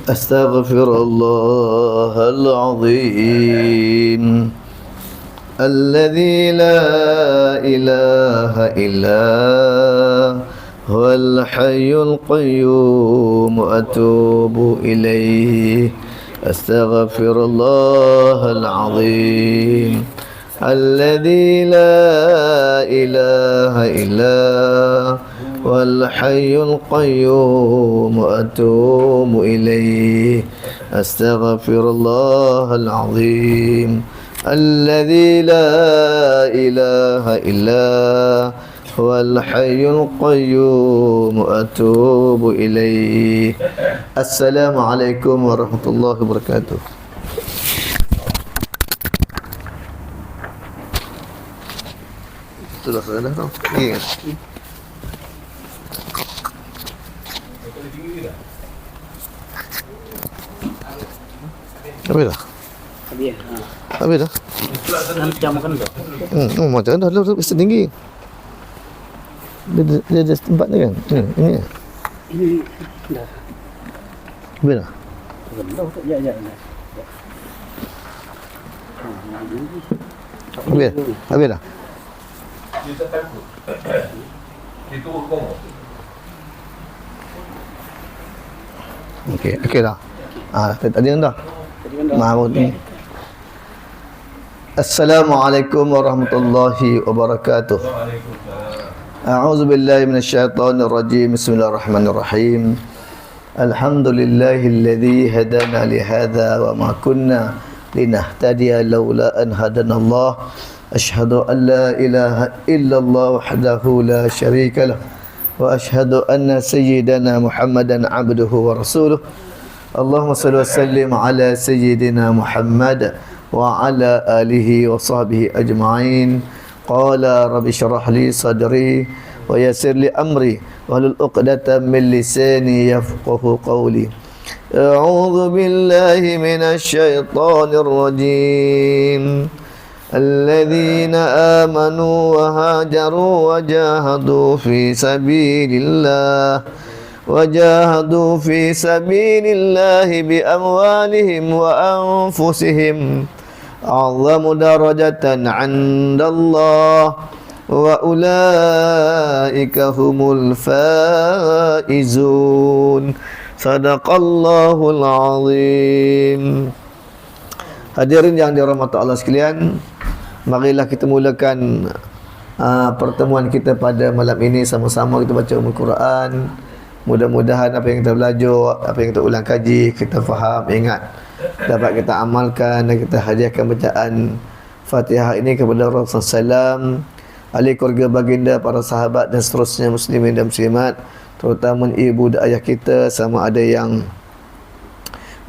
أستغفر الله العظيم الذي لا إله إلا هو الحي القيوم أتوب إليه أستغفر الله العظيم الذي لا إله إلا هو الحي القيوم أتوب إليه أستغفر الله العظيم الذي لا إله إلا هو الحي القيوم أتوب إليه. السلام عليكم ورحمة الله وبركاته. Sudah dah tau. Iya. Habis dah? Habis. Habis dah? Macam makan tu. Macam dah lebih tinggi. Dia ada tempat ni kan? Ini. Ini dah. Habis dah? Dah tak ya. Habis dah? Dia tak takut. Dia turun kau. Okey dah. Tadi dah. Mahmud ni. Assalamualaikum warahmatullahi wabarakatuh. A'udzu billahi minasyaitonir rajim. Bismillahirrahmanirrahim. Alhamdulillahilladzi hadana li hadza wa ma kunna linahtadiya laula an hadanallah. Asyhadu an la ilaha illallah wahdahu la syarika lah wa asyhadu anna sayyidana Muhammadan abduhu wa rasuluh. Allahumma salli wa sallim ala sayyidina Muhammad wa ala alihi wa sahbihi ajma'in. Qala rabbi syrah li sadri wa yassir li amri wahlul 'uqdatam min lisani yafqahu qawli. A'udzu billahi minasy syaithanir rajim. الذين آمنوا وهاجروا وجاهدوا في سبيل الله بأموالهم وأنفسهم أعظم درجة عند الله وأولئك هم الفائزون صدق الله العظيم. Hadirin yang dirahmati Allah sekalian, marilah kita mulakan pertemuan kita pada malam ini. Sama-sama kita baca Al-Quran. Mudah-mudahan apa yang kita belajar, apa yang kita ulang kaji, kita faham, ingat, dapat kita amalkan dan kita hadiahkan bacaan Fatihah ini kepada Rasulullah SAW, ahli keluarga baginda, para sahabat dan seterusnya muslimin dan muslimat, terutama ibu dan ayah kita, sama ada yang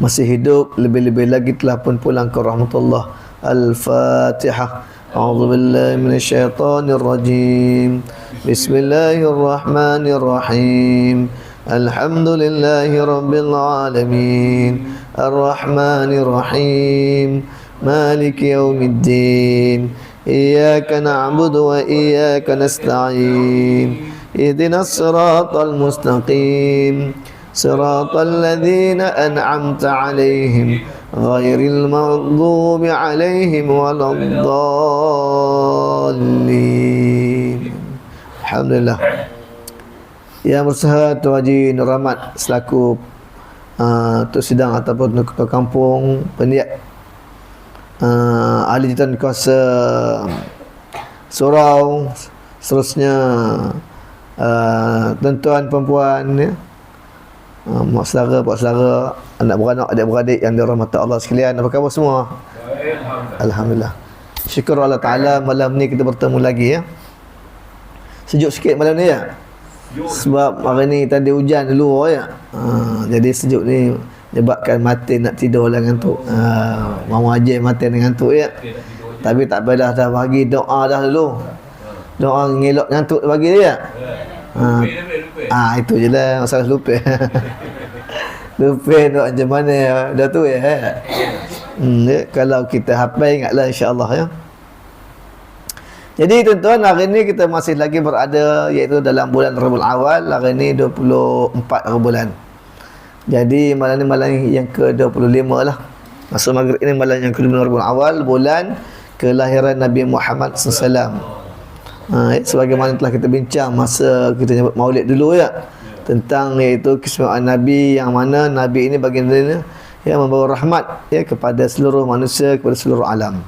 masih hidup, lebih-lebih lagi telah pun pulang ke rahmatullah. Al-Fatihah. A'udzu billahi minasyaitonir rajim. Bismillahirrahmanirrahim. Alhamdulillahi rabbil alamin. Ar-Rahmanir Rahim. Maliki yaumiddin. Iyyaka na'budu wa iyyaka nasta'in. Ihdinas siratal mustaqim. صراط الذين أنعمت عليهم غير المغضوب عليهم ولا الضالين. Alhamdulillah. Yang berusaha Tuan Haji Nur Rahmat selaku Tok Sidang ataupun Ketua Kampung Pendidik, ahli jawatan kuasa surau, seterusnya tuan-tuan perempuan ya, mak saudara, pak saudara, anak beranak, adik-beradik yang dirahmati Allah sekalian, apa khabar semua? Alhamdulillah. Syukur Allah Ta'ala, malam ni kita bertemu lagi ya. Sejuk sikit malam ni ya. Sebab hari ni tadi hujan dulu ya. Jadi sejuk ni menyebabkan mata nak tidur lah ngantuk. Mau aja mata nak ngantuk ya. Tapi tak apa dah bagi doa dah dulu. Doa ngelok ngantuk bagi dia. Itu je lah masalah lupa. Lupa nak macam mana dah tu ya. Kalau kita hafal ingatlah insya-Allah ya. Jadi tuan-tuan, hari ni kita masih lagi berada iaitu dalam bulan Rabiul Awal. Hari ni 24 bulan. Jadi malam ni malam yang ke-25 lah. Masa maghrib ini malam yang ke-25 Rabiul Awal, bulan kelahiran Nabi Muhammad SAW. Sebagaimana telah kita bincang masa kita nyebut maulid dulu ya, tentang iaitu keistimewaan Nabi, yang mana Nabi ini baginda yang membawa rahmat ya kepada seluruh manusia, kepada seluruh alam.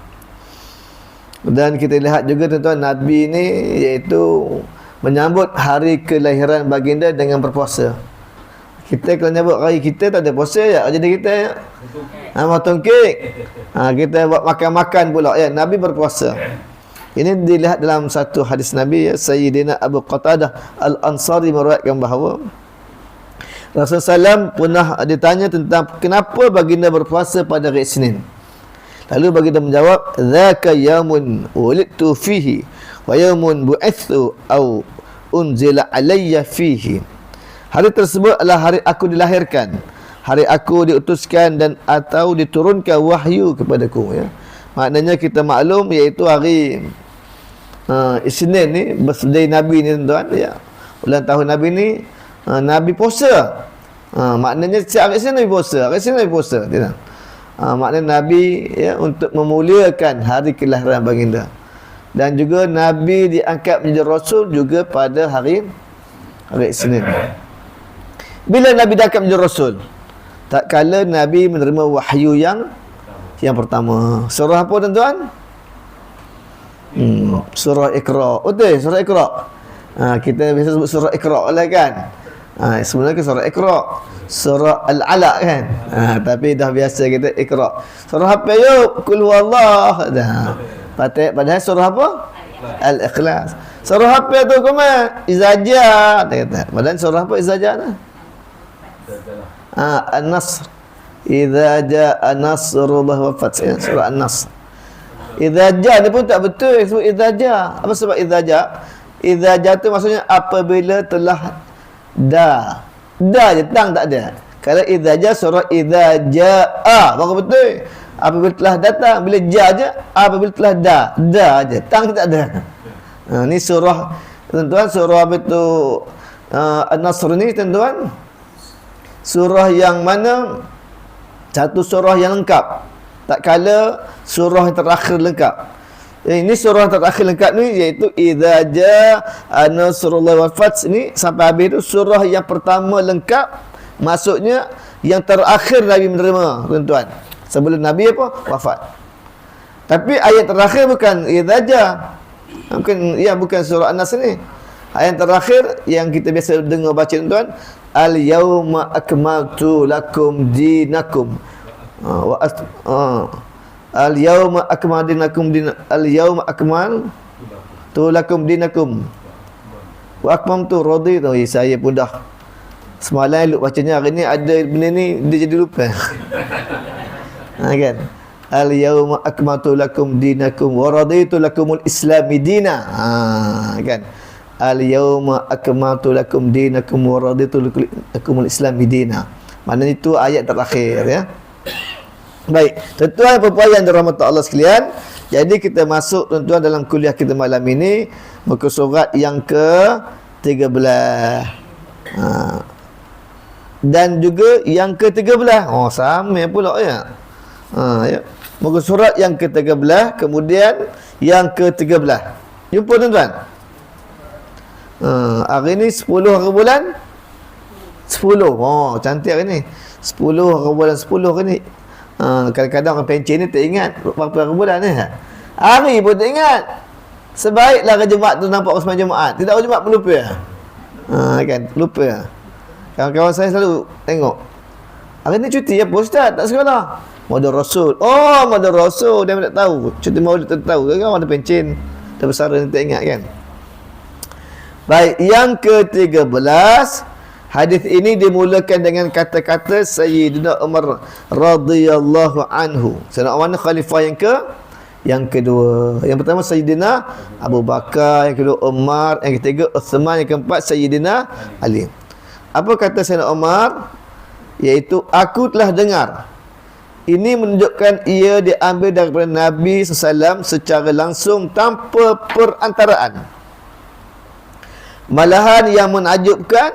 Dan kita lihat juga tuan-tuan, Nabi ini iaitu menyambut hari kelahiran baginda dengan berpuasa. Kita kalau nyambut hari kita tak ada puasa ya, jadi kita potong kek. Kita buat makan-makan pula ya. Nabi berpuasa. Ini dilihat dalam satu hadis Nabi ya, Sayyidina Abu Qatadah Al-Ansari meriwayatkan bahawa Rasulullah SAW pernah ditanya tentang kenapa baginda berpuasa pada hari Isnin. Lalu baginda menjawab, "Dzaka yaumun wulidtu fihi wa yaumun bu'ithu au unzila alayya fihi." Hari tersebut adalah hari aku dilahirkan, hari aku diutuskan dan atau diturunkan wahyu kepadaku ya. Maknanya kita maklum iaitu hari Isnin ni birthday Nabi ni tuan ya. Ulang tahun Nabi ni Nabi puasa. Maknanya setiap hari Isnin Nabi puasa, hari Isnin Nabi puasa tidak. Maknanya Nabi ya untuk memuliakan hari kelahiran baginda. Dan juga Nabi diangkat menjadi rasul juga pada hari Isnin. Bila Nabi diangkat menjadi rasul? Tak kala Nabi menerima wahyu yang pertama. Surah apa tuan-tuan? Surah Iqra. Betul, surah Iqra. Kita biasa sebut surah Iqra lah kan. Sebenarnya surah Iqra, surah Al-Alaq kan. Tapi dah biasa kita Iqra. Surah apa yuk? Qul huwallah. Padahal surah apa? Al-Ikhlas. Surah apa tu koma? Izaja. Kata. Padahal surah apa Izaja nah? An-Nasr. Idza jaa nasrullah wa fath. Surah An-Nasr. Idza jaa ni pun tak betul sebut idza jaa. Apa sebab idza jaa? Idza jaa tu maksudnya apabila telah dah je, tang tak ada. Kalau idza jaa surah idza jaa baru betul. Apabila telah datang, bila ja je, apabila telah dah je, tang tak ada. Ni surah tuan-tuan, surah apa tu An-Nasr ni tuan-tuan, surah yang mana satu surah yang lengkap, tak kala surah yang terakhir lengkap. Ini surah yang terakhir lengkap ni iaitu idza jaa nasrullah wal fath ni sampai habis tu surah yang pertama lengkap, maksudnya yang terakhir Nabi menerima tuan-tuan sebelum Nabi wafat. Tapi ayat terakhir bukan idza jaa, bukan surah An-Nasr ni. Ayat terakhir yang kita biasa dengar baca tuan, al-yauma akmaltu lakum dinakum al-yauma akmaltu lakum dinakum wa akmamtu raditu. Saya pun dah semalam elok bacanya, hari ni ada benda ni dia jadi lupa. Kan, al-yauma akmaltu lakum dinakum wa raditu lakumul islami dina. Kan, al-yauma akmaltu lakum dinakum wa raditu lakumul islami dina. Maknanya itu ayat terakhir ya. Baik, tuan-tuan dan puan yang dirahmati Allah sekalian, jadi kita masuk tuan-tuan dalam kuliah kita malam ini, muka surat yang ke-13 dan juga yang ke-13. Sama pula ya. Ya. Muka surat yang ke-13, kemudian yang ke-13. Jumpa tuan-tuan. Hari ni 10 hari bulan 10. Cantik hari ni. 10 hari bulan 10 hari ni. Kadang-kadang orang pencen ni tak ingat berapa hari bulan ni. Hari pun tak ingat. Sebaiklah hari Jumaat tu nampak orang sembahyang Jumaat. Tidak hari Jumaat pun lupa. Kan, lupa. Kawan-kawan saya selalu tengok, hari ni cuti apa ustaz? Tak sekolah. Maulid Rasul. Maulid Rasul. Dia tak tahu. Cuti maulid tak tahu. Kan ada pencen. Dah besar dia tak ingat kan. Baik, yang ke-13, hadis ini dimulakan dengan kata-kata Sayyidina Umar radhiyallahu anhu. Sayyidina Umar ni khalifah yang kedua. Yang pertama Sayyidina Abu Bakar, yang kedua Umar, yang ketiga Uthman, yang keempat Sayyidina Ali. Apa kata Sayyidina Umar? Iaitu, aku telah dengar. Ini menunjukkan ia diambil daripada Nabi SAW secara langsung tanpa perantaraan. Malahan yang menakjubkan,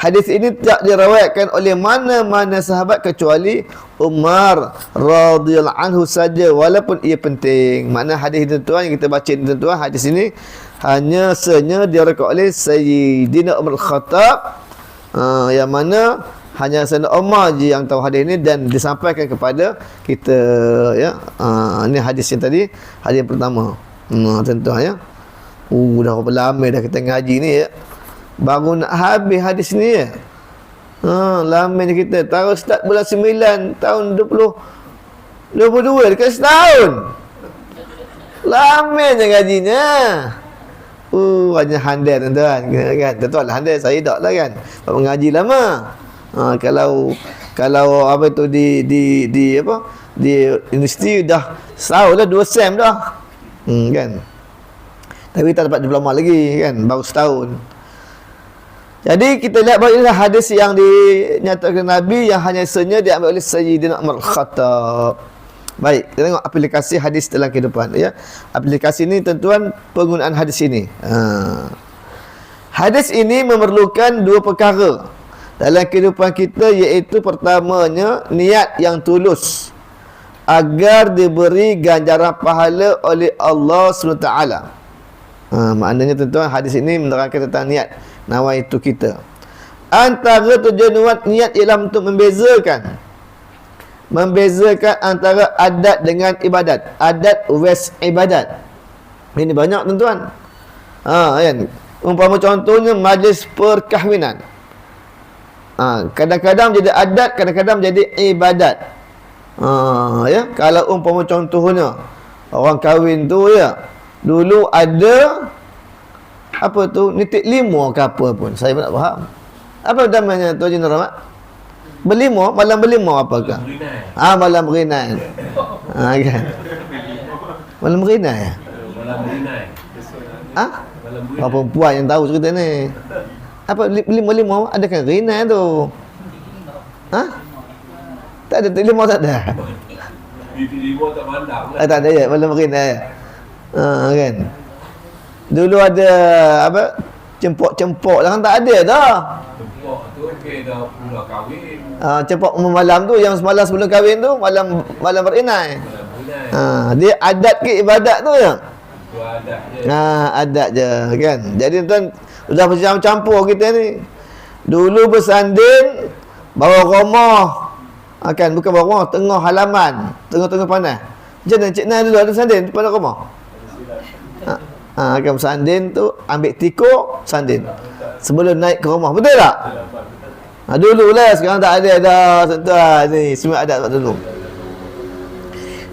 Hadis ini tidak diriwayatkan oleh mana-mana sahabat kecuali Umar radhiyallahu anhu saja, walaupun ia penting. Makna hadis ini tuan yang kita baca ini tuan, hadis ini hanya diriwayatkan oleh Sayyidina Umar Khattab, yang mana hanya Sayyidina Umar je yang tahu hadis ini dan disampaikan kepada kita, ya. Ini hadis yang tadi, hadis yang pertama. Tuan-tuan, ya. Dah berapa lama dah kita ngaji ni, ya. Baru nak habis hadis ni, ya. Lama ni kita. Taruh start bulan 9 tahun 22 dekat setahun. Lama je ngajinya. Hanya handai tuan-tuan, kan. Tuan-tuan lah handai, saya tak lah, kan. Sebab mengaji lama. Kalau apa tu di universiti dah setahun dah, 2 sem dah. Kan. Tapi tak dapat diploma lagi, kan, baru setahun. Jadi kita lihat bahawa inilah hadis yang dinyatakan Nabi yang hanya diambil oleh Sayyidina Umar Khattab. Baik, kita tengok aplikasi hadis dalam kehidupan, ya. Aplikasi ini tuan-tuan, penggunaan hadis ini. Hadis ini memerlukan 2 perkara dalam kehidupan kita, iaitu pertamanya niat yang tulus agar diberi ganjaran pahala oleh Allah SWT. Maknanya tuan-tuan, hadis ini menerangkan tentang niat, nawaitu kita. Antara tujuan niat ialah untuk membezakan antara adat dengan ibadat. Adat vs ibadat. Ini banyak tuan-tuan. Kan? Umpama contohnya majlis perkahwinan. Kadang-kadang menjadi adat, kadang-kadang menjadi ibadat. Ya, kalau umpama contohnya orang kahwin tu, ya, dulu ada apa tu, nitik lima ke apa pun, saya pun tak faham. Apa namanya tu Haji Nur Rahmat? Berlima, malam berlima apakah? Malam berinai. Kan. Malam berinai. Malam berinai. Orang perempuan yang tahu cerita ni. Apa lima-lima adakah rinai tu? Tak ada, lima tak ada. Lima tak mandang lah. Tak ada, ya, malam berinai. Kan. Dulu ada apa? Cempok-cempok lah, kan tak ada dah. Cempok tu okey dah pula kahwin. Cempok malam tu, yang semalam sebelum kahwin tu, malam berinai. Malam berinai. Dia adat ke ibadat tu, ya? Tu adat je. Adat je, kan. Jadi tuan, sudah bercampur kita ni. Dulu bersanding bawa rumah, kan, bukan bawa rumah, tengah halaman, tengah-tengah panas. Macam mana Cik Nai dulu ada sanding depan rumah? Kan bersanding tu, ambil tikuk, sanding sebelum naik ke rumah, betul tak? Dulu lah, sekarang tak ada dah tuan-tuan. Ni semua adat dulu.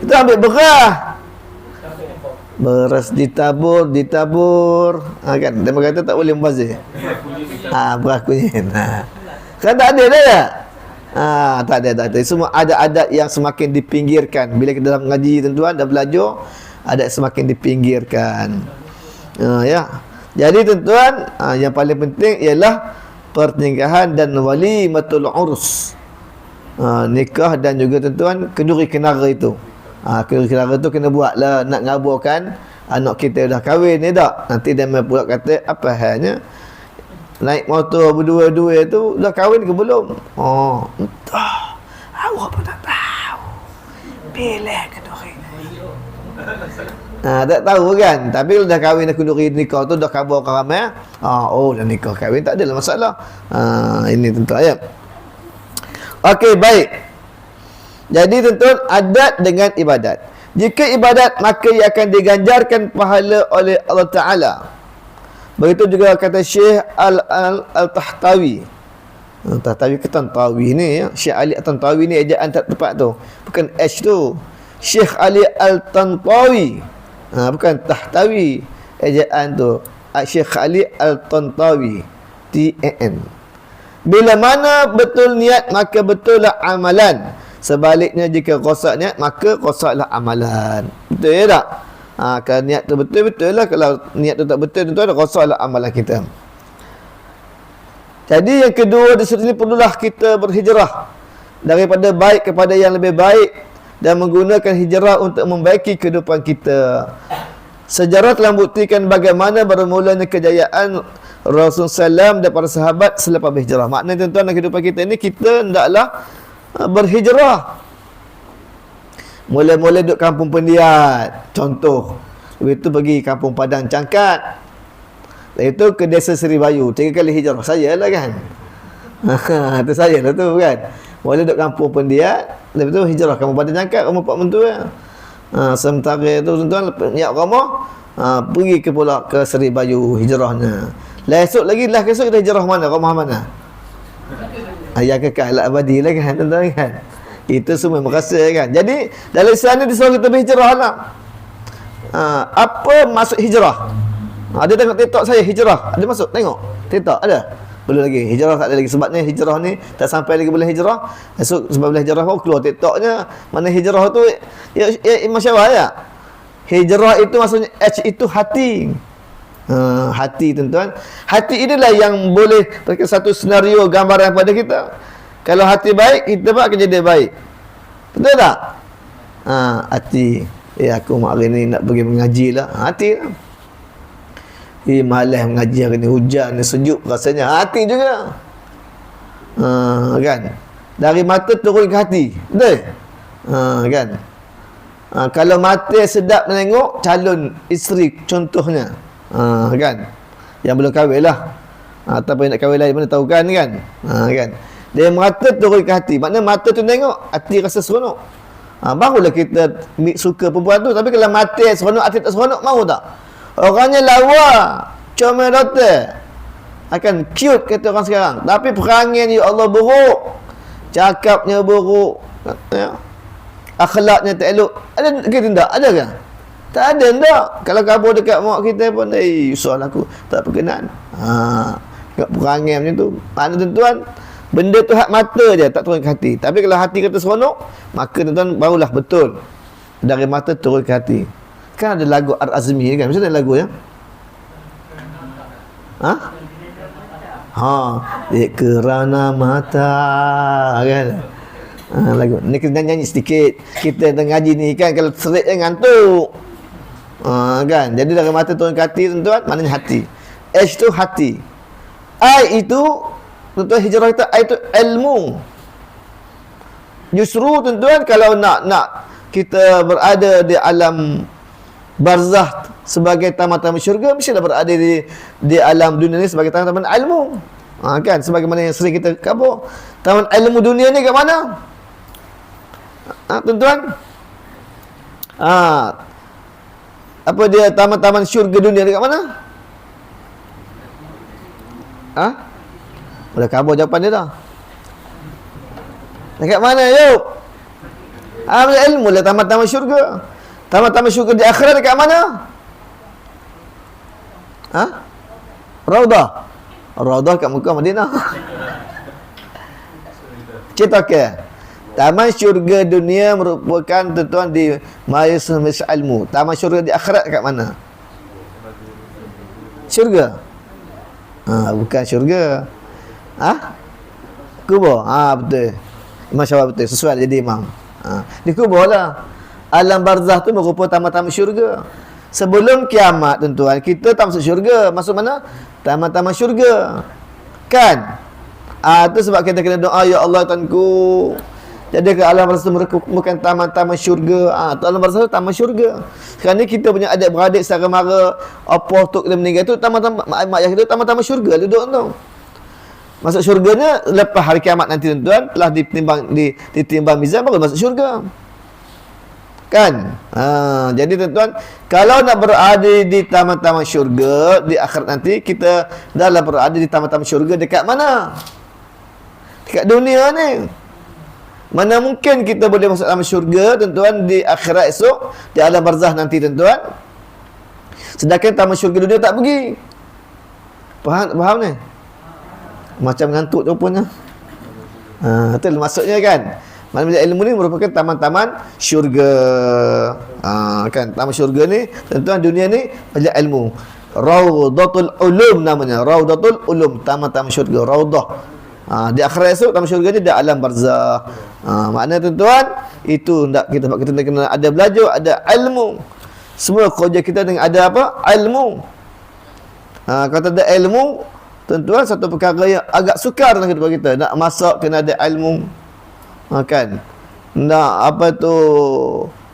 Kita ambil beras ditabur, kan, dia kata tak boleh membazir. Beras kunyit. Kan tak ada dah, ya? Tak ada. Semua ada adat yang semakin dipinggirkan. Bila kita dalam mengaji tuan-tuan, dah belajar, adat semakin dipinggirkan. Ya. Jadi tuan-tuan, yang paling penting ialah pernikahan dan walimatul urus. Nikah dan juga tuan-tuan kenduri kenara itu. Kenduri kenara itu kena buatlah, nak ngaburkan anak kita dah kahwin ni tak. Nanti dia pula kata apa halnya naik motor berdua-dua tu dah kahwin ke belum? Entah. Awak pun tak tahu. Bila kenduri. Tak tahu, kan. Tapi kalau dah kahwin, dah kenduri nikah tu, dah khabar orang ramai, dah nikah kahwin, tak adalah masalah. Ini tentu ayat. Okey, baik. Jadi tentu adat dengan ibadat. Jika ibadat, maka ia akan diganjarkan pahala oleh Allah Ta'ala. Begitu juga kata Syekh Al-Tahtawi. Tahtawi ke Tantawi ni, ya. Syekh Ali Al-Tantawi ni ejaan tak tepat tu. Bukan H tu. Syekh Ali Al-Tantawi. Bukan Tahtawi ejaan tu. Syekh Ali Al-Tantawi, TAN. Bila mana betul niat, maka betullah amalan. Sebaliknya, jika rosak niat, maka rosaklah amalan. Betul ya tak? Kalau niat tu betul-betul lah. Kalau niat tu tak betul, tuan-tuan, rosaklah amalan kita. Jadi yang kedua, di sini perlulah kita berhijrah daripada baik kepada yang lebih baik dan menggunakan hijrah untuk membaiki kehidupan kita. Sejarah telah membuktikan bagaimana bermulanya kejayaan Rasulullah SAW dan para sahabat selepas berhijrah. Maknanya tuan-tuan, dalam kehidupan kita ni, kita hendaklah berhijrah. Mula-mula duduk kampung pendiat, contoh. Lepas itu pergi kampung Padang Cangkat. Lepas itu ke desa Seri Bayu, 3 kali hijrah. Saya lah kan. Itu saya lah tu kan. Mula duduk kampung pendiat, lepas itu hijrah kampung Padang Cangkat, rumah Pak Mentua ya. Sementara itu tuan-tuan, niat rumah, pergi ke pula ke Seri Bayu hijrahnya. Esok lagi, esok kita hijrah mana? Rumah mana? Yang kekal abadi lah kan, tuan-tuan kan. Itu semua merasa kan. Jadi dalam Islam ni disuruh kita berhijrah lah. Apa maksud hijrah? Ada tengok TikTok saya hijrah. Ada masuk tengok TikTok ada? Belum lagi. Hijrah tak ada lagi. Sebabnya hijrah ni tak sampai lagi bulan hijrah. Esok sebab bulan hijrah keluar TikToknya. Mana hijrah tu Imam Syawal ya. Hijrah itu maksudnya H itu hati. Hati tuan-tuan. Hati inilah yang boleh berikan satu senario gambaran pada kita. Kalau hati baik, kita pun akan jadi baik. Betul tak? Hati. Aku hari ni nak pergi mengaji lah. Hati lah. Malas mengaji hari ni, hujan ni, sejuk rasanya. Hati juga. Kan? Dari mata turun ke hati. Betul? Kan? Kalau mata sedap menengok calon isteri contohnya. Kan? Yang belum kahwin lah. Ataupun nak kahwin lain mana tahu kan? Kan? Dia mata turun ke hati. Maknanya mata tu tengok, hati rasa seronok. Barulah kita suka perempuan tu. Tapi kalau mata seronok, hati tak seronok, mahu tak? Orangnya lawa, comel doktor, akan cute kata orang sekarang. Tapi perangai ya Allah buruk, cakapnya buruk, ya. Akhlaknya tak elok. Ada kita tak? Ada ke? Tak ada tak? Kalau kabur dekat mak kita pun, soal aku tak berkenan. Perangai macam tu. Mana tuan-tuan, benda tu hak mata je, tak turun ke hati. Tapi kalau hati kata seronok, maka tuan-tuan barulah betul dari mata turun ke hati. Kan ada lagu Ar-Azmi kan? Macam mana lagu ya? Kerana mata kan? Lagu ni kita nyanyi sedikit. Kita tengah ngaji ni kan, kalau serik ngantuk. Kan? Jadi dari mata turun ke hati tuan-tuan, maknanya hati. H tu hati. I itu tuan-tuan, hijrah kita I itu ilmu. Justru tuan-tuan, kalau nak kita berada di alam barzah sebagai tamat-tamat syurga, mestilah berada di alam dunia ni sebagai tamat-tamat ilmu. Kan? Sebagaimana yang sering kita kabur. Tamat ilmu dunia ni kat mana? Tuan-tuan? Apa dia tamat-tamat syurga dunia ni kat mana? Boleh kabur jawapan dia dah. Dekat mana yuk? Ilmu lah tamat-tamat syurga. Tamat-tamat syurga di akhirat dekat mana? Raudah. Raudah kat Mekah Madinah. Cerita ke? Taman syurga dunia merupakan tuan-tuan di majlis ilmu. Taman syurga di akhirat kat mana? Syurga. Bukan syurga. Kubur. Betul. Imam Syawal betul. Sesuai jadi imam. Di kubur lah. Alam barzah tu merupakan tamat-tamat syurga. Sebelum kiamat tuan-tuan, kita tak masuk syurga. Masuk mana? Tamat-tamat syurga. Kan? Itu sebab kita kena doa, ya Allah Tuanku, jadikan alam barzah merupakan tamat-tamat syurga. Alam barzah tu tamat syurga. Sekarang ni kita punya adik-beradik secara mara, apa tu kita meninggal tu, tamat-tamat mak ayah kita tamat-tamat syurga duduk tu. Masuk syurganya lepas hari kiamat nanti tuan-tuan, telah ditimbang mizan baru masuk syurga. Kan? Jadi tuan-tuan, kalau nak berada di tamat-tamat syurga di akhirat nanti, kita dalam berada di tamat-tamat syurga dekat mana? Dekat dunia ni. Mana mungkin kita boleh masuk dalam syurga tuan-tuan di akhirat esok, di alam barzah nanti tuan-tuan, sedangkan tamat syurga dunia tak pergi. Faham ni? Macam ngantuk rupanya. Itu maksudnya kan. Maknanya ilmu ni merupakan taman-taman syurga. Kan, taman syurga ni tuan-tuan, dunia ni belajar ilmu. Raudatul Ulum namanya. Raudatul Ulum, taman-taman syurga, raudah. Di akhirat esok taman syurga ni di alam barzah. Maknanya tuan-tuan, itu hendak kita kena ada belajar, ada ilmu. Semua kerja kita dengan ada apa? Ilmu. Kalau tak ada ilmu, tuan-tuan, satu perkara yang agak sukar dalam kehidupan kita. Nak masak kena ada ilmu. Kan? Nak apa tu,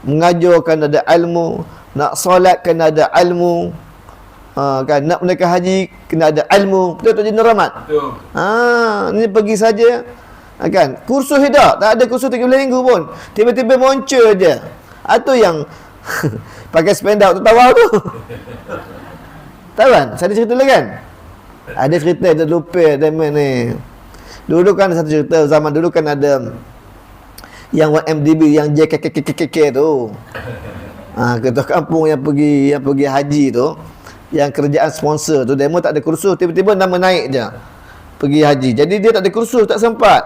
mengajar kena ada ilmu. Nak solat kena ada ilmu. Kan? Nak menunaikan haji kena ada ilmu. Betul tak Jin Rahmat? Betul. Ni pergi saja. Kan? Kursus tidak. Tak ada kursus 30 minggu pun. Tiba-tiba muncul je. Itu yang pakai sependa waktu tawaf tu. Tahu kan? Saya ada cerita lagi kan? Ada cerita, ada lupa Diamond ni. Dulu kan satu cerita, zaman dulu kan ada yang MDB, yang JKKKKK tu. Ketua kampung yang pergi haji tu, yang kerjaan sponsor tu, demo tak ada kursus, tiba-tiba nama naik je pergi haji. Jadi dia tak ada kursus, tak sempat.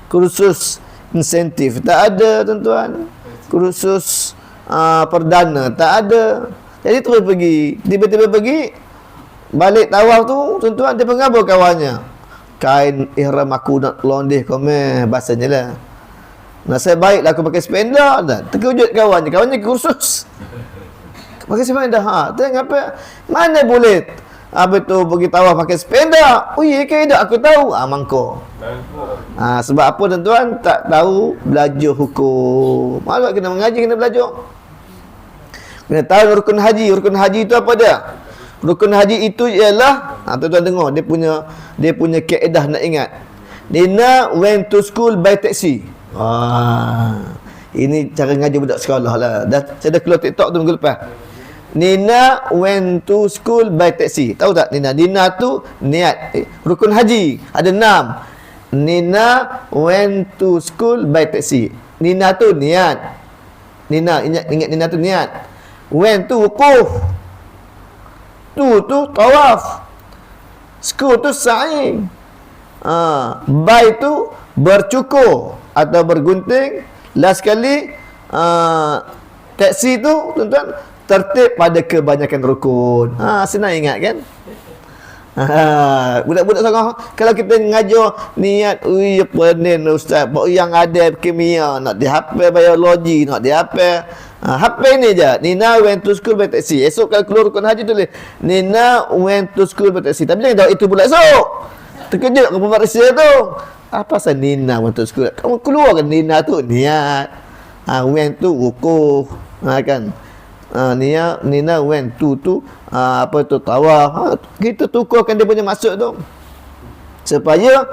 Kursus insentif tak ada, tuan-tuan. Kursus perdana tak ada. Jadi terus pergi. Tiba-tiba pergi, balik tawaf tu, tuan-tuan, dia pengabur kawannya. Kain ihram aku nak londeh kau meh, bahasanya lah. Nasib baiklah aku pakai sependa dah. Terkejut kawannya kursus. Pakai sependa. Tengok apa? Mana boleh apa tu pergi tawaf pakai sepeda? Oh iya ke tak? Aku tahu. Mangko. Sebab apa tuan-tuan? Tak tahu belajar hukum. Malah kena mengaji, kena belajar. Kena tahu rukun haji. Rukun haji itu apa dia? Rukun haji itu ialah, tuan-tuan dengar, dia punya kaedah nak ingat. Nina went to school by taxi. Ini cara ngaji budak sekolah lah. Saya dah keluar TikTok tu minggu lepas. Nina went to school by taxi. Tahu tak Nina? Nina tu niat. Rukun haji ada 6. Nina went to school by taxi. Nina tu niat. Nina ingat Nina tu niat. Went tu wukuf. Tu tawaf. School tu sa'i. By tu bercukur atau bergunting. Last kali taksi tu tuan-tuan tertib pada kebanyakan rukun. Senang ingat kan? Budak-budak sekarang kalau kita ngajar niat, pening ustaz, yang ada kimia, nak dihafal biologi, nak dihafal hafal ni je. Nina went to school by taxi. Esok kalau keluar rukun haji tulis Nina went to school by taxi. Tapi jangan jawab itu pula esok. Terkejut ke pemeriksa tu. Apa pasal Nina went to school? Kamu keluarkan Nina tu niat. Went tu wukuf. Kan? Nina went to apa tu tawaf. Kita tukarkan dia punya maksud tu supaya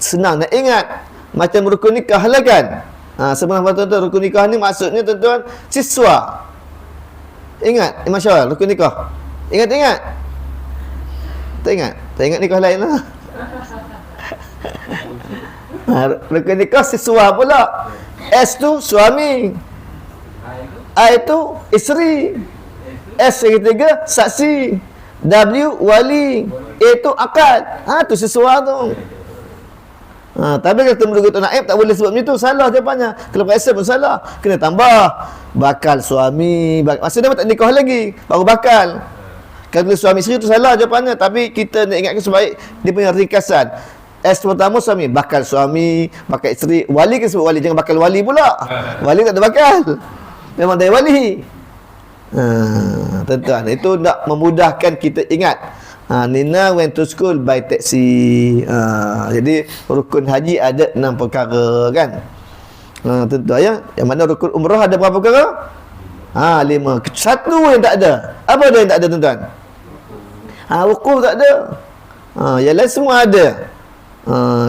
senang nak ingat. Macam rukun nikah lah kan. Sebenarnya tuan-tuan, rukun nikah ni maksudnya tuan-tuan siswa. Ingat Masya Allah, rukun nikah. Ingat tak ingat nikah lain lah. Rukun nikah siswa pula. S tu suami, I tu isteri, S yang ketiga saksi, W wali, A tu akad. Tu siswa tu. Tapi kalau temu tu naib tak boleh sebab macam tu, salah jawapannya. Kalau periksa pun salah, kena tambah bakal suami, maksudnya tak nikah lagi baru bakal. Kalau suami isteri tu salah jawapannya, tapi kita nak ingatkan sebaik dia punya ringkasan. S pertama suami, bakal suami, bakal isteri, wali ke sebut wali, jangan bakal wali pula. Wali tak ada bakal. Memang dari wali. Tuan-tuan, itu nak memudahkan kita ingat. Nina went to school by taxi. Jadi rukun haji ada 6 perkara kan. Tuan-tuan ya. Yang mana rukun umrah ada berapa perkara? 5. Satu yang tak ada. Apa dia yang tak ada tuan-tuan? Wukuf tak ada. Yang lain semua ada.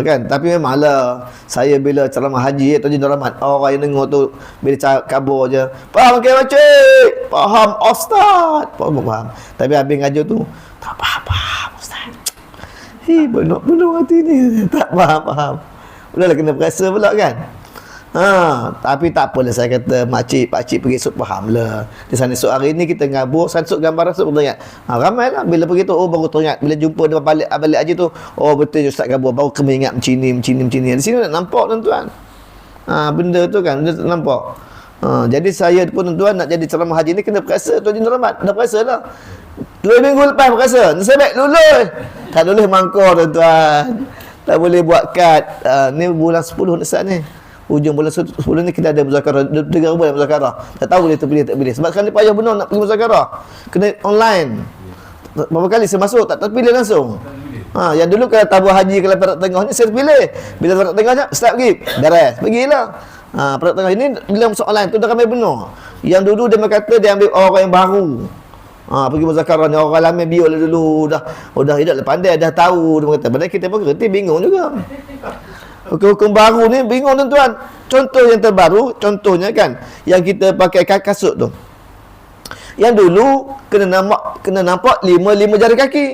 Kan, tapi memanglah saya bila ceramah haji Tuan Jin Rahmat, orang yang dengar tu bila kabur je, faham ke pakcik? Faham ustaz? Faham. Tapi habis ngajar tu tak faham ustaz. Benar hati ni tak faham. Udahlah kena perasa pula kan. Tapi tak apalah, saya kata pakcik pergi esok faham lah. Di sana esok hari ni kita ngabur, sansuk gambar rasuk teringat. Ramai lah bila pergi tu, baru teringat. Bila jumpa dia balik haji tu, betul Ustaz kabur, baru kami ingat macam ni. Di sini nak nampak tuan-tuan. Benda tu kan, benda tak nampak. Jadi saya pun tuan-tuan nak jadi ceramah haji ni kena perasa. Tuan Jin Rahmat dah perasa lah. 2 minggu lepas perasa. Nasib baik lulus. Tak lulus mangkor tuan-tuan. Tak boleh buat kad. Ni bulan 10 saat ni. Hujung bulan 10 ni kita ada muzakarah, 3 bulan muzakarah. Tak tahu boleh terpilih tak pilih. Sebab sekarang ni payah benar nak pergi muzakarah. Kena online. berapa kali saya masuk tak terpilih langsung. Yang dulu kalau tabur haji kalau perak tengah ni saya pilih. Bila perak tengahnya start pergi, beres, pergilah. Perak tengah ini bila soalan tu dah ramai benar. Yang dulu dia kata dia ambil orang yang baru. Pergi muzakarah ni orang lama bio dulu dah hidup pandai dah tahu dia kata. Padahal kita pun kerti bingung juga. Hukum-hukum baru ni bingung tuan-tuan. Contoh yang terbaru, contohnya kan yang kita pakai kasut tu. Yang dulu kena nampak 5 jari kaki.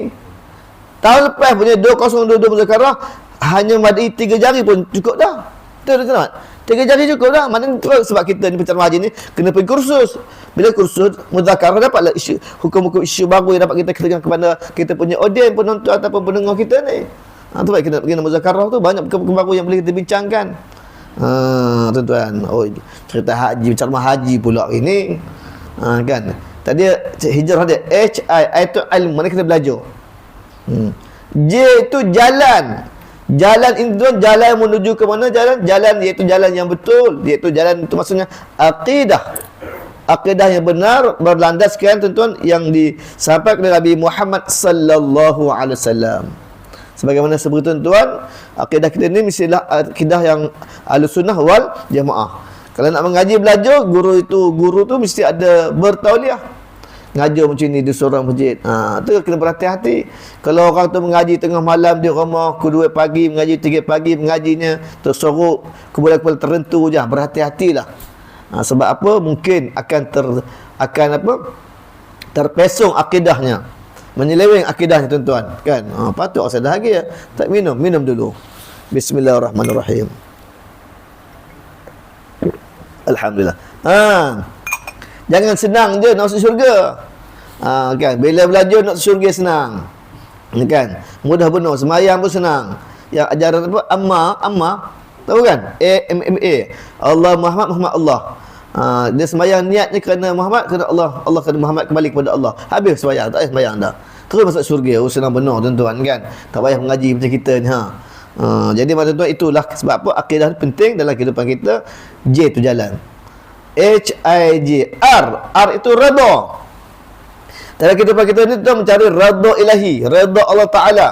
Tahun lepas punya 2022 muzakarah hanya madai 3 jari pun cukup dah. Betul tak? 3 jari cukup dah. Maknanya sebab kita ni penceramah haji ni kena pergi kursus. Bila kursus muzakarah dapatlah isu hukum-hukum isu baru yang dapat kita kenakan kepada kita punya audiens, penonton ataupun pendengar kita ni. Tu baik kena muzakarah tu banyak hukum baru yang boleh kita bincangkan. Tuan-tuan. Cerita haji, penceramah haji pula ini. Kan. Tadi hijrah dia I itu ilmu, mana kita belajar. J itu jalan. Jalan ini jalan menuju ke mana jalan? Jalan iaitu jalan yang betul. Iaitu jalan itu maksudnya akidah. Akidah yang benar berlandaskan tuan-tuan yang disampaikan oleh Nabi Muhammad sallallahu alaihi wasallam. Sebagaimana sebut tuan-tuan, akidah kita ni mestilah akidah yang Ahlussunnah wal Jamaah. Kalau nak mengaji belajar, guru tu mesti ada bertauliah. Ngajar macam ni di seorang masjid. Tu kena berhati-hati. Kalau orang tu mengaji tengah malam di rumah, kedua pagi mengaji, 3 pagi mengajinya tersorok ke bulan-bulan tertentu je, berhati-hatilah. Sebab apa? Mungkin akan terpesong akidahnya. Menyeleweng akidahnya tuan-tuan, kan? Patut saya dah lagi ya. Tak minum dulu. Bismillahirrahmanirrahim. Alhamdulillah. Jangan senang je nak masuk syurga. Kan, bila belajar nak masuk syurga senang. Kan? Mudah benar, semayang pun senang. Yang ajaran apa? Amma. Tahu kan? AMMA. Allah Muhammad Allah. Dia semayang niatnya kerana Muhammad, kerana Allah kerana Muhammad, kembali kepada Allah. Habis semayang, tak payah semayang dah. Terus masuk syurga. Senang benar tuan-tuan kan. Tak payah mengaji macam kita ni. Jadi tuan-tuan, itulah sebab apa akidah penting dalam kehidupan kita. J itu jalan. HIJ. R itu redha. Dalam kehidupan kita ni kita mencari redha ilahi, redha Allah Ta'ala.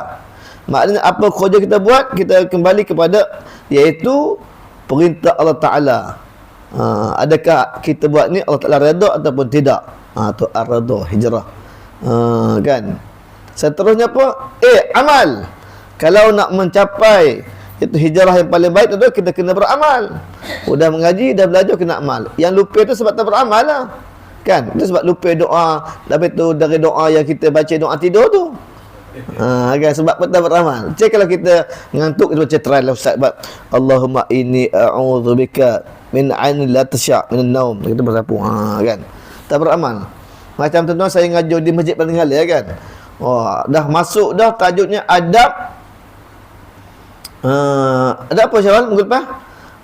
Maknanya apa kerja kita buat, kita kembali kepada iaitu perintah Allah Ta'ala. Adakah kita buat ni Allah Ta'ala redha ataupun tidak? Tu ar-redha, hijrah. Kan? Seterusnya apa? Amal. Kalau nak mencapai itu hijrah yang paling baik tu kita kena beramal. Dah mengaji, dah belajar, kena amal. Yang lupa tu sebab tak beramal lah. Kan? Itu sebab lupa doa. Lepas tu dari doa yang kita baca doa tidur tu. Kan? Sebab tak beramal. Cik kalau kita ngantuk, kita baca try lah Ustaz. Allahumma inni a'udzubika min ainin la tasya' min an-naum. Kita bersapu. Kan? Tak beramal. Macam tuan-tuan saya ngajar di Masjid Peninggalan kan. Dah masuk dah tajuknya adab. Adab apa Syawal minggu lepas?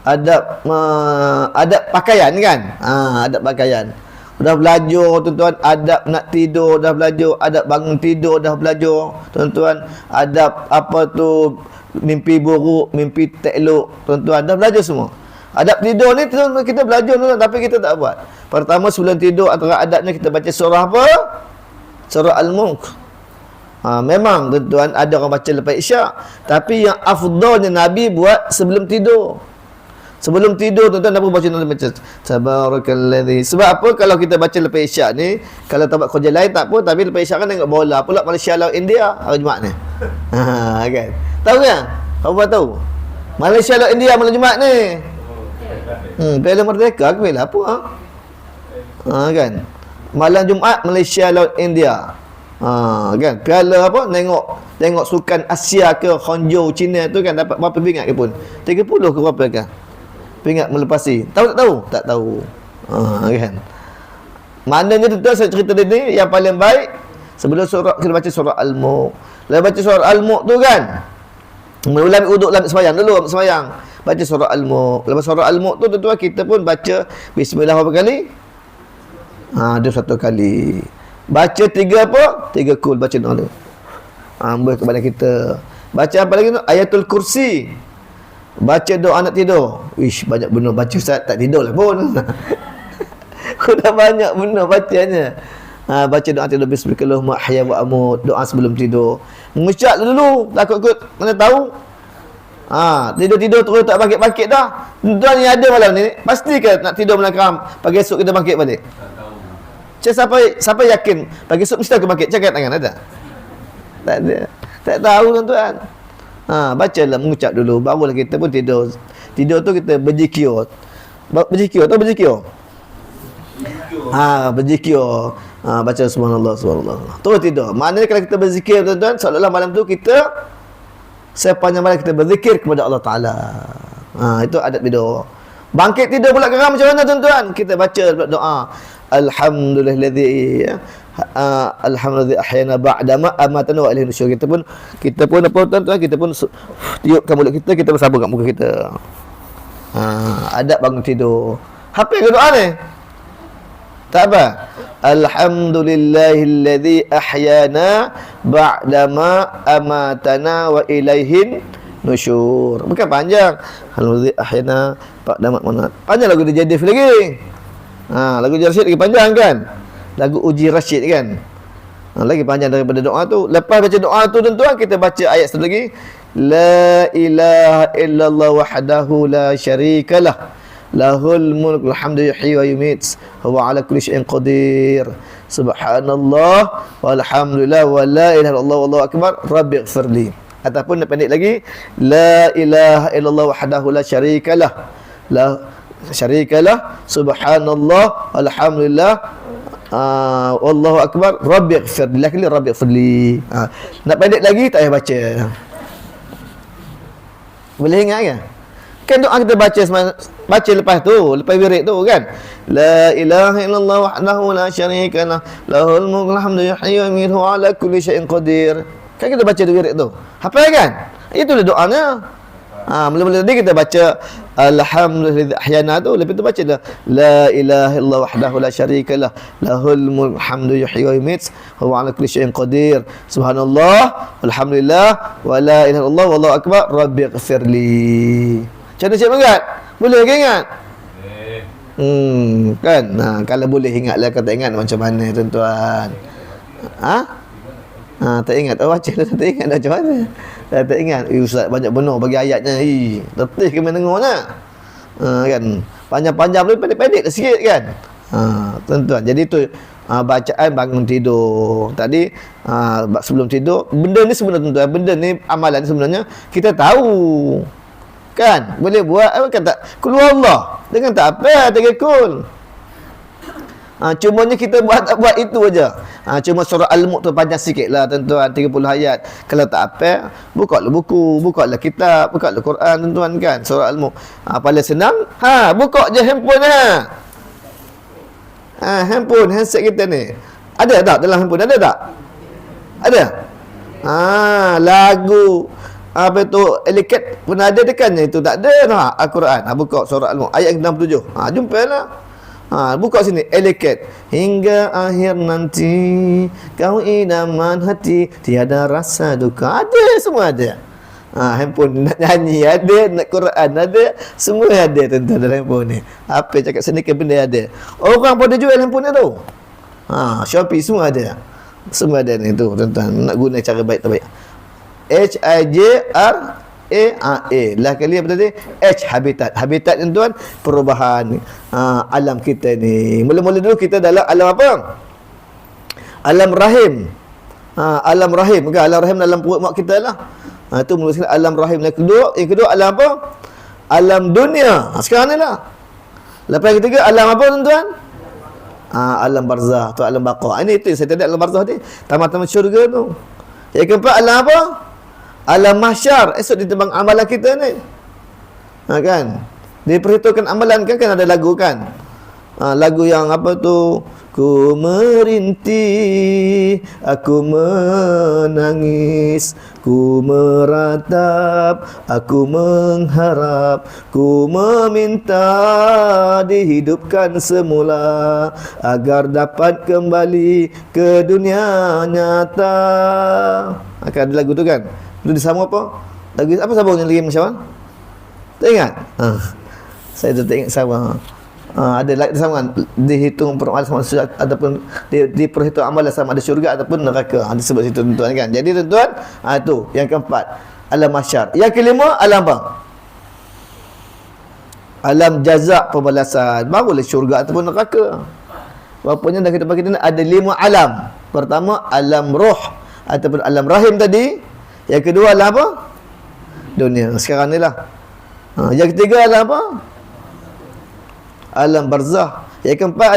Adab pakaian kan? Adab pakaian. Dah belajar tuan-tuan adab nak tidur, dah belajar adab bangun tidur, dah belajar tuan-tuan adab apa tu mimpi buruk, mimpi tak elok, tuan-tuan dah belajar semua. Adab tidur ni tuan-tuan kita belajar tuan, tapi kita tak buat. Pertama sebelum tidur antara adabnya kita baca surah apa? Surah Al-Mulk. Memang tuan-tuan ada orang baca lepas isyak, tapi yang afdalnya Nabi buat sebelum tidur. Sebelum tidur tuan-tuan Nabi baca Tabarakalladzi. Sebab apa? Kalau kita baca lepas isyak ni, kalau tak buat kerja lain tak apa, tapi lepas isyak kan tengok bola pula Malaysia lawan India hari Jumaat ni. Kan? Tahu kan? Apa tahu? Malaysia lawan India malam Jumaat ni. Piala Merdeka ke piala apa? Kan? Malam Jumaat Malaysia lawan India. Kan piala apa, tengok sukan Asia ke Hangzhou China tu kan dapat berapa pingat ke pun 30 ke berapa kan pingat melepasi, tahu tak tahu? Tak tahu. Kan maknanya tu saya cerita ni yang paling baik sebelum surah kita baca surah Al-Mulk. Lepas baca surah Al-Mulk tu kan mula uduk dalam sembahyang dulu, sembahyang baca surah Al-Mulk. Lepas surah Al-Mulk tu tuan-tuan kita pun baca bismillah berapa kali? Dia 1 kali. Baca 3 apa? 3 kul baca doa tu. Ambil kepada kita. Baca apa lagi tu? Ayatul Kursi. Baca doa nak tidur. Wish, banyak benar baca Ustaz, tak tidur lah pun. Dah banyak benar bacanya. Baca doa tidur bismillahirrahmanirrahim ahya wa amut, doa sebelum tidur. Mengucap dulu, takut kot mana tahu. Tidur-tidur terus tak bangkit-bangkit dah. Tuan yang ada malam ni, pasti ke nak tidur malam pagi esok kita bangkit balik? Siapa yakin pagi esok mesti aku bangkit? Cakap tangan ada? Tak ada. Tak tahu tuan-tuan. Bacalah, mengucap dulu, barulah kita pun tidur. Tidur tu kita berzikir. Berzikir atau berzikir? Berzikir. Baca subhanallah, subhanallah. Terus tidur. Maknanya kalau kita berzikir tuan-tuan, seolah-olah malam tu kita sepanjang malam kita berzikir kepada Allah Ta'ala. Itu adat tidur. Bangkit tidur pula geram macam mana tuan-tuan? Kita baca doa. Alhamdulillahilladzi ahyana ba'dama amatana wa ilaihi nusyur. Kita pun apa tuan-tuan? Kita pun tiupkan mulut kita, kita pun sabun kat muka kita. Adab bangun tidur. Apa ke doa ni? Tak apa. Alhamdulillahilladzi ahyana ba'dama amatana wa ilaihin nusyur. Bukan panjang. Alhamdulillah ahyana ba'dama amatana. Panjang lagu dia Jadif lagi. Lagu Uji Rashid lagi panjang kan? Lagu Uji Rashid kan? Lagi panjang daripada doa tu. Lepas baca doa tu tuan-tuan, kita baca ayat satu lagi. La ilaha illallah wahdahu la syarikalah. Lahul mulku alhamdu yuhyi wa yumiit huwa ala kulli syai'in qadir. Subhanallah walhamdulillah wa la ilaha illallah wallahu akbar rabbighfirli. Ataupun pendek lagi, la ilaha illallah wahdahu la syarikalah. La syarikalah, subhanallah walhamdulillah wallahu akbar rabbighfirli. Lagi rabbighfirli. Nak pendek lagi tak payah baca. Boleh ingat kan? Kan doa kita baca lepas tu, lepas wirid tu kan. La ilaha illallah wahdahu la syarikalah lahul mulku alhamdu yuhyi wa yumiitu ala kulli syai'in qadir. Kan kita baca wirid tu. Hafal kan? Itulah doanya. Mula-mula tadi kita baca alhamdulillah ahyana tu, lepas tu baca dah la ilaha illallah wahdahu la syarikalah lahul mulku alhamdu yuhyi wa yumiitu huwa ala kulli syai'in qadir. Subhanallah walhamdulillah wa la ilaha illallah wallahu akbar rabbighfirli. Macam mana Cik Megat? Boleh ke ingat? Kan? Kalau boleh ingatlah, kalau tak ingat macam mana tuan-tuan? Tak ingat? Baca dah tak ingat dah macam mana? Tak ingat? Ustaz banyak benar bagi ayatnya. Letih ke main dengarnya? Kan? Panjang-panjang boleh pendek-pendek sikit kan? Tuan-tuan, jadi tu bacaan bangun tidur. Tadi sebelum tidur, benda ni sebenarnya tuan-tuan, benda ni amalan ni sebenarnya kita tahu. Kan? Boleh buat apa kata kul Allah dengan tak apa tak kul. Cumanya kita buat itu aja. Cuma surah Al-Mulk tu panjang sikitlah tuan-tuan, 30 ayat. Kalau tak apa, bukalah buku, bukalah kitab, bukalah Quran tuan-tuan kan. Surah Al-Mulk. Paling senang, buka je handphone handphone, handset kita ni. Ada tak dalam handphone? Ada tak? Ada? Lagu apa tu eliket pun ada dekannya, itu tak ada Al-Quran. Buka surah Al-Mulk ayat 67. Jumpalah. Buka sini eliket hingga akhir nanti kau idaman hati tiada rasa duka. Ada, semua ada. Handphone nak nyanyi ada, nak Quran ada, semua ada tuan-tuan dalam handphone ni. Apa cakap sedikit benda ada. Orang pun ada jual handphone tu. Shopee semua ada. Semua ada ni tu tuan-tuan. Nak guna cara baik terbaik. HIJRAA. Lah kali apa tadi? H habitat. Habitat ni tuan, perubahan alam kita ni. Mula-mula dulu kita dalam alam apa? Alam rahim. Alam rahim. Bukan alam rahim dalam perut mak kita lah. Itu mula sekali alam rahim. Yang kedua alam apa? Alam dunia. Sekarang ni lah. Lepas yang ketiga alam apa tuan-tuan? Alam barzah. Tu alam baqa. Ini itu yang saya tadi alam barzah ni. Tamat-tamat syurga tu. Yang keempat alam apa? Alam mahsyar. Esok ditimbang amalan kita ni. Kan? Diperhitungkan amalan kan ada lagu kan? Lagu yang apa tu? Ku merintih, aku menangis, ku meratap, aku mengharap, ku meminta dihidupkan semula agar dapat kembali ke dunia nyata. Akan ada lagu tu kan? Itu disambung apa? Lagu apa sambungnya lagi macam mana? Tak ingat? Saya tu tak ingat sama. Ada like sama dihitung peramal sama syurga ataupun diperhitung amalan sama ada syurga ataupun neraka. Disebut situ tuan-tuan kan. Jadi tuan-tuan, tu yang keempat, alam mahsyar. Yang kelima, alam apa? Alam jazak, pembalasan. Barulah syurga ataupun neraka. Bapaknya dah kita bagi ada 5 alam. Pertama, alam roh ataupun alam rahim tadi. Yang kedua alam apa? Dunia. Sekarang ni lah. Yang ketiga alam apa? Alam barzah. Yang keempat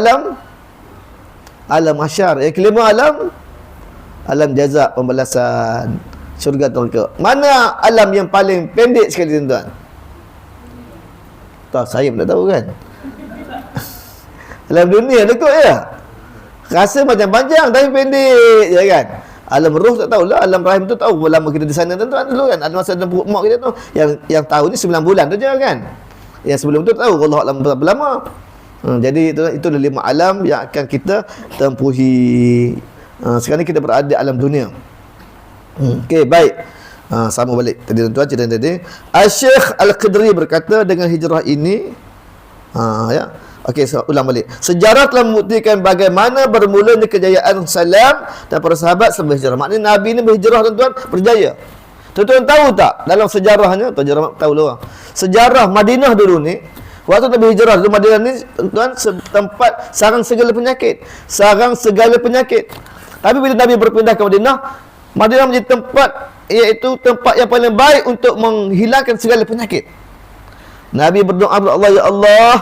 alam mahsyar. Yang kelima alam jazak, pembalasan, syurga neraka. Mana alam yang paling pendek sekali tuan-tuan? Tahu, saya pun tak tahu kan. Alam dunia tu kot ya. Rasa macam panjang tapi pendek je kan. Alam roh tak tahulah, alam rahim tu tahu berapa lama kita di sana tuan-tuan dulu kan. Ada masa dalam perut mak kita tu yang tahu ni 9 bulan tu je kan. Yang sebelum tu tahu Allah alam berapa lama. Jadi itu 5 alam yang akan kita tempuhi. Sekarang ni kita berada di alam dunia. Okey, baik. Sama balik tadi tuan-tuan cerita tadi. Al-Syekh Al-Qadri berkata dengan hijrah ini ya. Okey, so, ulang balik. Sejarah telah membuktikan bagaimana bermulanya kejayaan Salam dan para sahabat sebelum hijrah. Maknanya Nabi ni berhijrah tuan-tuan, berjaya. Tuan-tuan tahu tak dalam sejarahnya, tuan-tuan tahu lah. Sejarah Madinah dulu ni, waktu Nabi hijrah dulu Madinah ni tuan-tuan tempat sarang segala penyakit. Sarang segala penyakit. Tapi bila Nabi berpindah ke Madinah, Madinah menjadi tempat, iaitu tempat yang paling baik untuk menghilangkan segala penyakit. Nabi berdoa kepada Allah, ya Allah,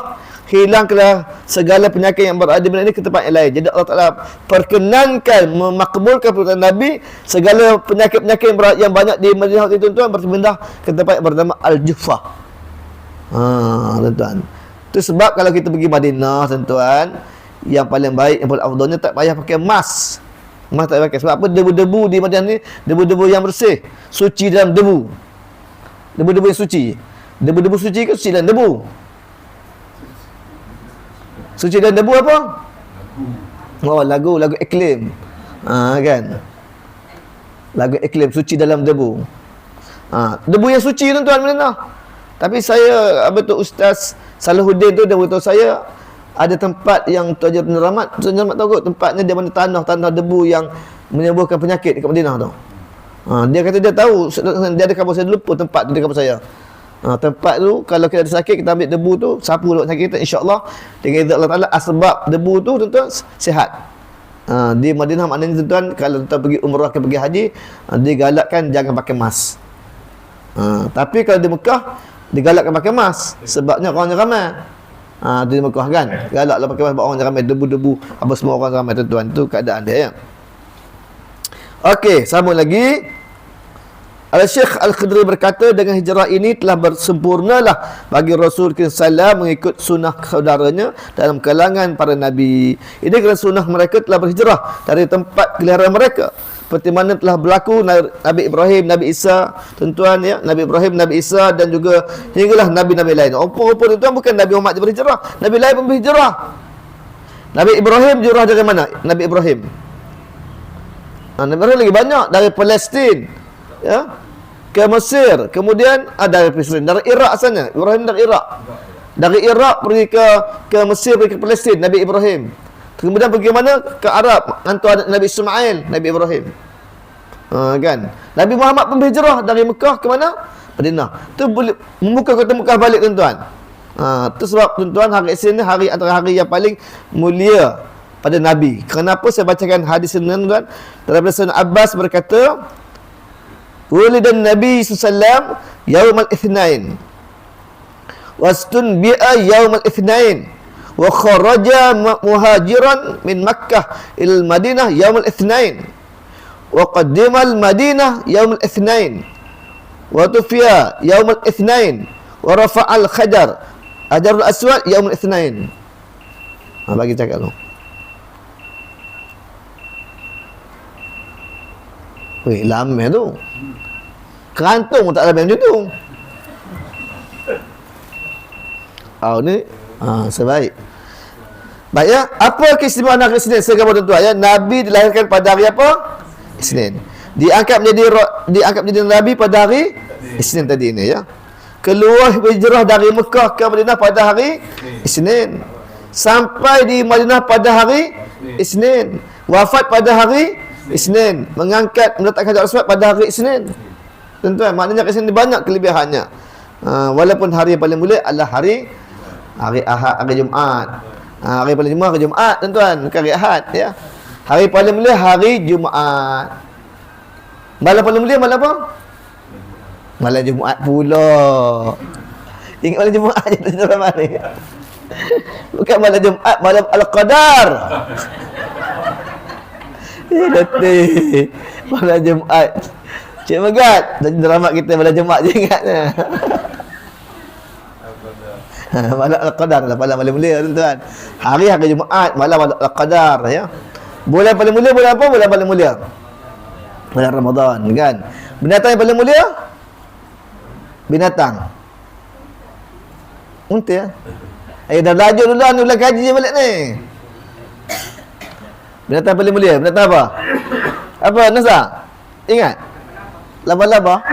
hilangkanlah segala penyakit yang berada di Madinah ini ke tempat yang lain. Jadi Allah Ta'ala perkenankan, memakbulkan permintaan Nabi, segala penyakit-penyakit yang banyak di Madinah itu tuan-tuan berpindah ke tempat yang bernama Al-Juffah. Tuan-tuan, itu sebab kalau kita pergi Madinah tuan-tuan, yang paling baik, yang paling afdalnya tak payah pakai mask. Mask tak payah pakai. Sebab apa? Debu-debu di Madinah ni debu-debu yang bersih, suci dalam debu. Debu-debu yang suci. Debu-debu suci ke suci dalam debu? Suci dan debu apa? Lagu iklim. Kan? Lagu iklim suci dalam debu. Debu yang suci tuan-tuan mana? Tapi saya Ustaz Salahuddin tu dia beritahu saya ada tempat yang Tuan Haji Abdul Rahmat tahu kot, tempatnya dia mana tanah debu yang menyembuhkan penyakit dekat Madinah tu. Dia kata dia tahu, dia ada kabar saya dulu pun tempat tu dekat kabar saya. Tempat tu kalau kita ada sakit, kita ambil debu tu, sapu lewat sakit kita, insya-Allah dengan izin Allah Taala asbab debu tu tuan-tuan sihat. Di Madinah maknanya tuan-tuan kalau tuan pergi umrah ke pergi haji, digalakkan jangan pakai mask. Tapi kalau di Mekah digalakkan pakai mask sebabnya orangnya ramai. Di Mekah kan galaklah pakai mask, orangnya ramai, debu-debu apa semua orang ramai tuan-tuan. Itu keadaan dia ya. Okey, sambung lagi. Al-Syekh Al-Qadri berkata dengan hijrah ini telah bersempurnalah bagi Rasul SAW mengikut sunnah saudaranya dalam kalangan para Nabi. Ini kerana sunnah mereka telah berhijrah dari tempat kelahiran mereka. Seperti mana telah berlaku Nabi Ibrahim, Nabi Isa, tuan-tuan ya, Nabi Ibrahim, Nabi Isa dan juga hinggalah Nabi-Nabi lain. Apa-apa tuan-tuan, bukan Nabi Muhammad je berhijrah, Nabi lain pun berhijrah. Nabi Ibrahim hijrah dari mana? Nabi Ibrahim. Nabi Ibrahim lagi banyak, dari Palestin ya, ke Mesir, kemudian dari Palestin, dari Iraq asalnya. Ibrahim dari Iraq. Dari Iraq pergi ke Mesir, pergi ke Palestin, Nabi Ibrahim. Kemudian pergi mana? Ke Arab, hantu Nabi Ismail, Nabi Ibrahim. Kan? Nabi Muhammad pun berhijrah dari Mekah ke mana? Madinah. Tu boleh membuka kota Mekah balik tuan-tuan. Tu sebab tuan-tuan hari Isnin ni hari antara hari yang paling mulia pada Nabi. Kenapa saya bacakan hadis ini tuan-tuan? Daripada Sayyidina Abbas berkata, Wulidan Nabi SAW Yawmal Ithnain Wastunbi'a Yawmal Ithnain Wa kharaja muhajiran min Makkah il Madinah Yawmal Ithnain Wa qaddimal Madinah Yawmal Ithnain Wa tufiya Yawmal Ithnain Wa rafa'al Khajar Hajarul Aswad Yawmal Ithnain. Bagi cakap tu. Weh, lama tu. Kerantung tak lama macam tu. Ni sebaik. Baik ya, apa keistimewaan hari Isnin? Saya gambar tuan-tuan ya. Nabi dilahirkan pada hari apa? Isnin. Diangkat menjadi Nabi pada hari Isnin tadi ini ya. Keluar berhijrah dari Mekah ke Madinah pada hari Isnin. sampai di Madinah pada hari Isnin, wafat pada hari Isnin, meletakkan hajar aswad pada hari Isnin. Tuan-tuan, maknanya kat sini banyak kelebihannya. Walaupun hari yang paling mulia adalah hari Ahad, hari Jumaat. Hari paling mulia hari Jumaat, tuan-tuan, bukan hari Ahad ya. Hari paling mulia hari Jumaat. Malam paling mulia malam apa? Malam Jumaat pula. Ingat malam Jumaat je tuan-tuan ni. Bukan malam Jumaat, malam Al-Qadar. Letih. Malam Jumaat. Cik Megat, drama kita malam Jumaat je ingatnya. Malam Al-Qadar lah, malam mulia tuan-tuan. Hari Jumaat, malam Al-Qadar ya. Bulan paling mulia bulan apa? Bulan paling mulia bulan Ramadan kan. Binatang yang paling mulia? Binatang unta ya. Dah belajar dulu ni, ulang kaji je balik ni. Binatang paling mulia, binatang apa? Apa Nasa? Ingat? Laba-laba?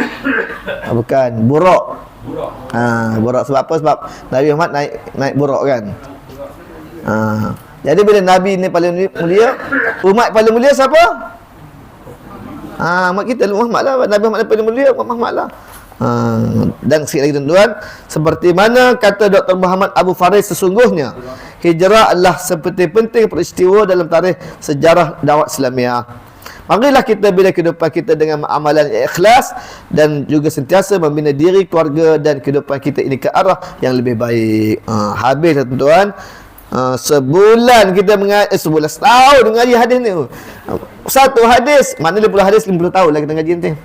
Bukan, buruk. Buruk sebab apa? Sebab Nabi Muhammad naik buruk kan. Jadi bila Nabi ni paling mulia, umat paling mulia siapa? Umat kita Muhammad lah. Nabi Muhammad paling mulia, umat Muhammad lah. Dan sikit lagi tuan-tuan, seperti mana kata Dr. Muhammad Abu Faris, sesungguhnya hijrah adalah seperti penting peristiwa dalam tarikh sejarah dakwah Islamiah. Marilah kita bina kehidupan kita dengan amalan yang ikhlas dan juga sentiasa membina diri, keluarga dan kehidupan kita ini ke arah yang lebih baik. Habis tuan-tuan. Sebulan kita sebulan, setahun mengaji hadis ni. Satu hadis, mana 50 hadis 50 tahun lah kita ngaji nanti.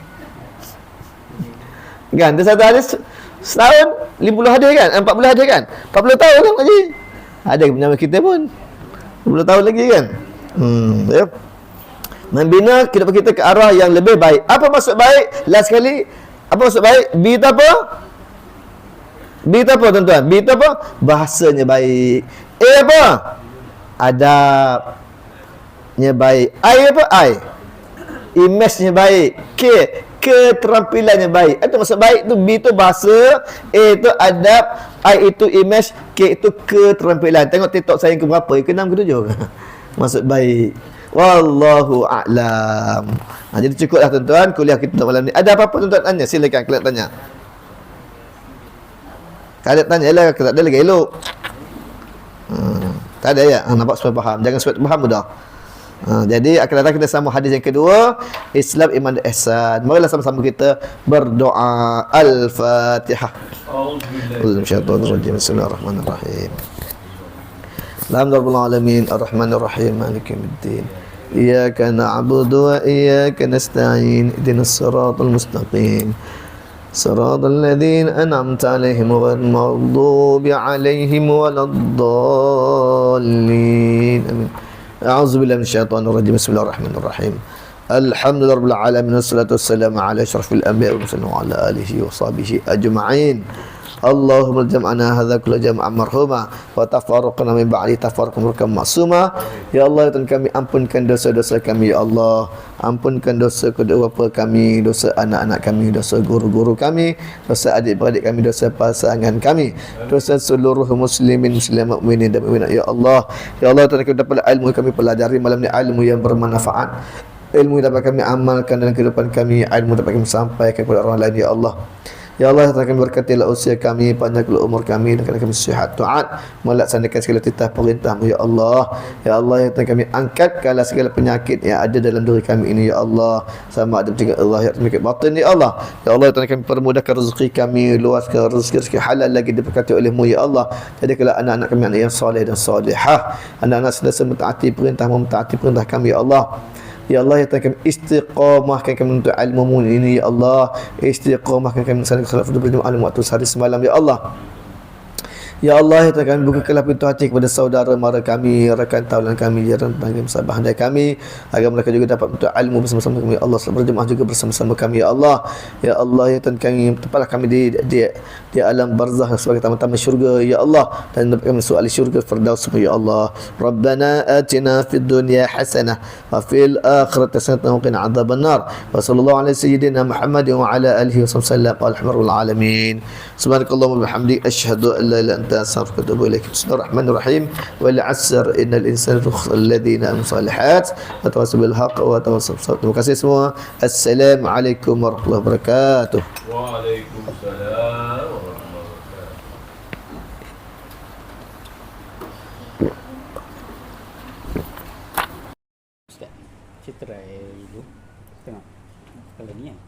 Kan, ada satu hadis setahun 50 hadis kan, 40 hadis kan, 40 tahun kan ngaji. Ada penyama kita pun 50 tahun lagi kan. Ya. Membina kehidupan kita ke arah yang lebih baik. Apa maksud baik? Last sekali, apa maksud baik? B itu apa? B itu apa tuan-tuan? B itu apa? Bahasanya baik. A apa? Adabnya baik. I apa? I. Image-nya baik. K, keterampilannya baik. Itu maksud baik tu. B tu bahasa, A itu adab, I itu image, K itu keterampilan. Tengok TikTok saya ke berapa? Ke 6 ke 7? Maksud baik. Wallahu a'lam. Jadi cukuplah tuan-tuan kuliah kita malam ni. Ada apa-apa tuan-tuan tanya? Silakan kalian tanya. Kalian tanya lah, kalau tak ada lagi elok. Tak ada ya, nampak supaya faham. Jangan supaya faham mudah. Jadi akan datang kita sama hadis yang kedua, Islam, Iman dan Ihsan. Marilah sama-sama kita berdoa. Al-Fatihah. Bismillahirrahmanirrahim. Alhamdulillah alamin, ar-Rahmanir Rahim, Maliki yaumiddin. Iyyaka na'budu wa iyyaka nasta'in. Ihdinas siratal mustaqim. صراط الذين أنعمت عليهم غير المغضوب عليهم ولا الضالين آمين. أعوذ بالله من الشيطان الرجيم. بسم الله الرحمن الرحيم. الحمد لله رب العالمين والصلاة والسلام على أشرف الأنبياء والمرسلين وعلى آله وصحبه أجمعين. Allahumma jam'ana hadza kullu jam'an marhuma wa tafarraqna min ba'di tafarruqan ma'suma. Ya Allah, ya Tuhan kami, ampunkan dosa-dosa kami ya Allah. Ampunkan dosa kedua bapa kami, dosa anak-anak kami, dosa guru-guru kami, dosa adik-beradik kami, dosa pasangan kami, dosa seluruh muslimin, muslimat, mukminin dan mukminat ya Allah. Ya Allah, Tuhan kami dapat ilmu kami pelajari malam ni, ilmu yang bermanfaat, ilmu yang dapat kami amalkan dalam kehidupan kami, ilmu dapat kami sampaikan kepada orang lain ya Allah. Ya Allah, kami berkatilah usia kami, panjangkanlah umur kami, dan kami sihat taat melaksanakan segala titah perintah-Mu ya Allah. Ya Allah, ya kami angkatkanlah segala penyakit yang ada dalam diri kami ini ya Allah, sama ada penyakit Allah, ya penyakit batin ya Allah. Ya Allah, ya kami permudahkan rezeki kami, luaskan rezeki halal lagi diberkati oleh-Mu ya Allah. Jadikanlah anak-anak kami anak yang soleh dan solehah, anak-anak sentiasa mentaati perintah-Mu, mentaati perintah kami ya Allah. Ya Allah, ya Tuhan kami istiqamahkan kami untuk ilmu-Mu ini ya Allah. Istiqamahkan kami untuk salat fardu berjamaah waktu sehari semalam ya Allah. Ya Allah, ya Tuhan kami bukakanlah pintu hati kepada saudara mara kami, rakan taulan kami, jiran kami, sahabat handai kami, agar mereka juga dapat untuk ilmu bersama-sama kami ya Allah, berjemaah juga bersama-sama kami ya Allah. Ya Allah, ya Tuhan kami, tempatlah kami di alam barzakh sebagai tamu-tamu syurga ya Allah, dan dapat kami soal syurga firdaus ya Allah. Rabbana atina fid dunya hasanah wa fil akhirati hasanah wa qina adzabannar. Wa sallallahu ala sayyidina Muhammad wa ala alihi wa sallam. Alhamdulillah alamin. Subhanakallahumma wa bihamdika asyhadu an la ilaha illa anta anta astaghfiruka wa atubu ilaik. Bismillahirrahmanirrahim. Wal 'asr innal insana lafi khusr alladziina amanu salihat wa tawassaw bil haqq wa tawassaw bis sabr. Terima kasih semua. Assalamualaikum warahmatullahi wabarakatuh. Waalaikumsalam warahmatullahi wabarakatuh. Ustaz, citra ibu. Tengok. Kalau ni kan.